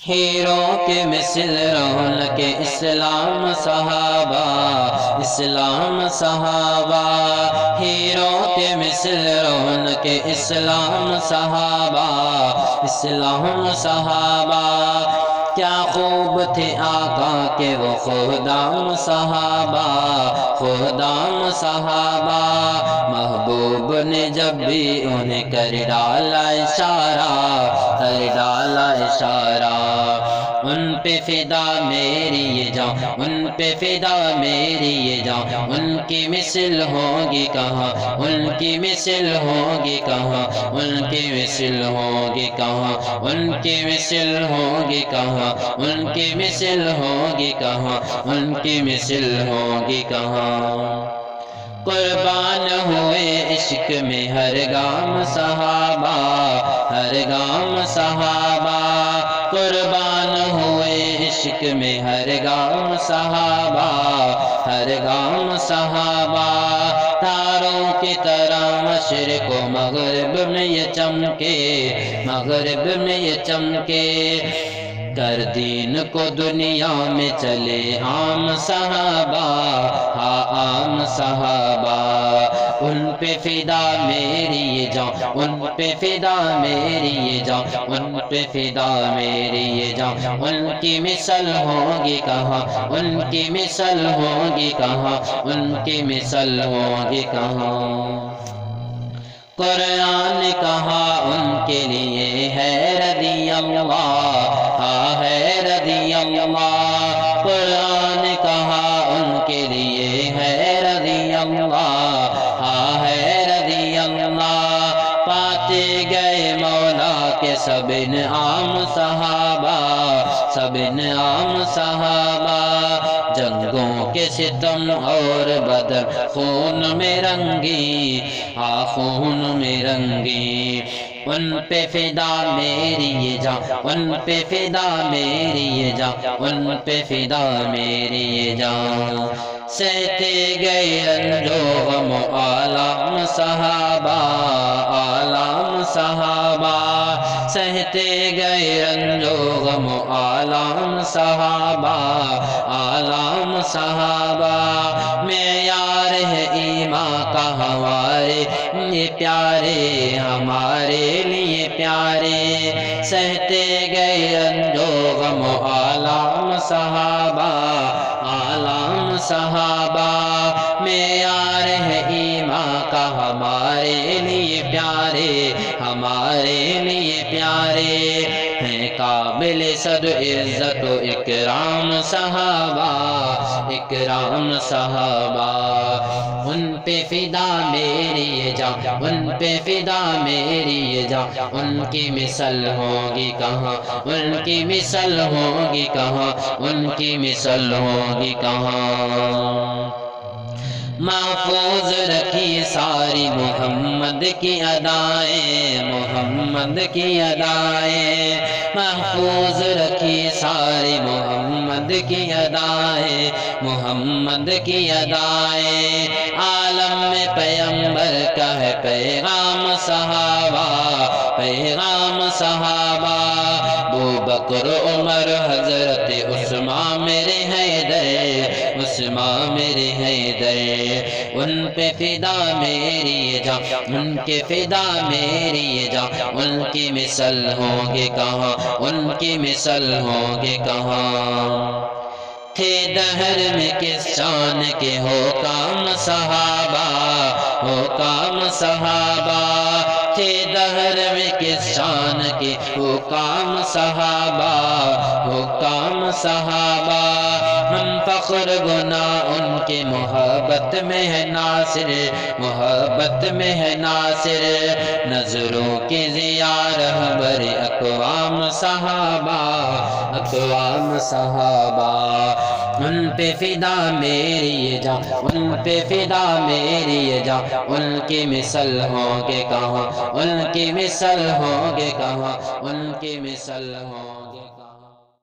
ہیروں کے مثل رونق اسلام صحابہ، اسلام صحابہ، ہیروں کے مثل رونق اسلام صحابہ، اسلام صحابہ، کیا خوب تھے آقا کے وہ خدام صحابہ، خدام صحابہ، محبوب نے جب بھی انہیں کر ڈالا اشارہ، کر ڈالا اشارہ، ان پہ فدا میری یہ جان، ان پہ فدا میری یہ جان، ان کی مثل ہوگی کہاں، ان کی مثل ہوگی کہاں، ان کی مثل ہوگی کہاں، ان کی مثل ہوگی کہاں، ان کی مثل ہوگی کہاں، ان کی مثل ہوگی کہاں۔ قربان ہوئے عشق میں ہر گام صحابہ، ہر گام صحابہ، قربان ہوئے عشق میں ہر گام صحابہ، ہر گام صحابہ، تاروں کی طرح مشرق و مغرب میں یہ چمکے، مغرب میں یہ چمکے، کر دین کو دنیا میں چلے عام صحابہ، ہاں عام صحابہ، ان پہ فدا میری یہ جان، ان پہ فدا میری یہ جان، ان پہ فدا میری یہ جان، ان کی مثل ہوگی کہاں، ان کی مثل ہوگی کہاں، ان کی مثل ہوگی کہاں۔ قرآن کہا ان کے لیے ہے رضی اللہ، ہاں ہے رضی اللہ، قرآن کہا ان کے لیے ہے رضی اللہ، ہاں ہے رضی اللہ، پاتے گئے مولا کے سب انعام صحابہ، سب انعام صحابہ، جنگوں کے ستم اور بدر خون میں رنگی، ہاں خون میں رنگی، ان پہ فدا میری یہ جان، ان پہ فدا میری یہ جان، ان پہ فدا میری یہ جان، سہتے گئے رنج و غم و آلام صحابہ، آلام صحابہ، سہتے گئے رنج و غم و آلام صحابہ، آلام صحابہ، معیار ہے ایمان کا ہمارے لیے پیارے، ہمارے لیے پیارے، سہتے گئے رنج و غم و آلام صحابہ، آلام صحابہ، معیار ہے ایمان کا ہمارے لیے پیارے، ہمارے لیے پیارے، ہیں قابل صد عزت و اکرام صحابہ، اکرام صحابہ، ان پہ فدا میری یہ جان، ان پہ فدا میری یہ جان، ان کی مثل ہوگی کہاں، ان کی مثل ہوگی کہاں، ان کی مثل ہوگی کہاں۔ محفوظ رکھی ساری محمد کی ادائیں، محمد کی ادائیں، محفوظ رکھی ساری محمد کی ادائیں، محمد کی ادائیں، عالم میں پیغمبر کا ہے پیغام صحابہ، پیغام صحابہ، ابوبکر عمر حضرت عثمان میرے حیدر، عثمان میرے حیدر، ان پہ فدا میری یہ جان، ان کے فدا میری یہ جان، ان کی مثل ہوگی کہاں، ان کی مثل ہوگی کہاں۔ تھے دہر میں کس شان کے ہو کام صحابہ، ہو کام صحابہ، تھے دہر میں کس شان کے ہو کام صحابہ، ہو کام صحابہ، ہم فخر گنا ان کے محبت میں ہے ناصر، محبت میں ہے ناصر، نظروں کی ضیا رہبر اقوام صحابہ، اقوام صحابہ، ان پہ فدا میری یہ جان، ان پہ فدا میری یہ جان، ان کی مثل ہوگے کہاں، ان کی مثل ہوگے کہاں، ان کی مثل ہوگے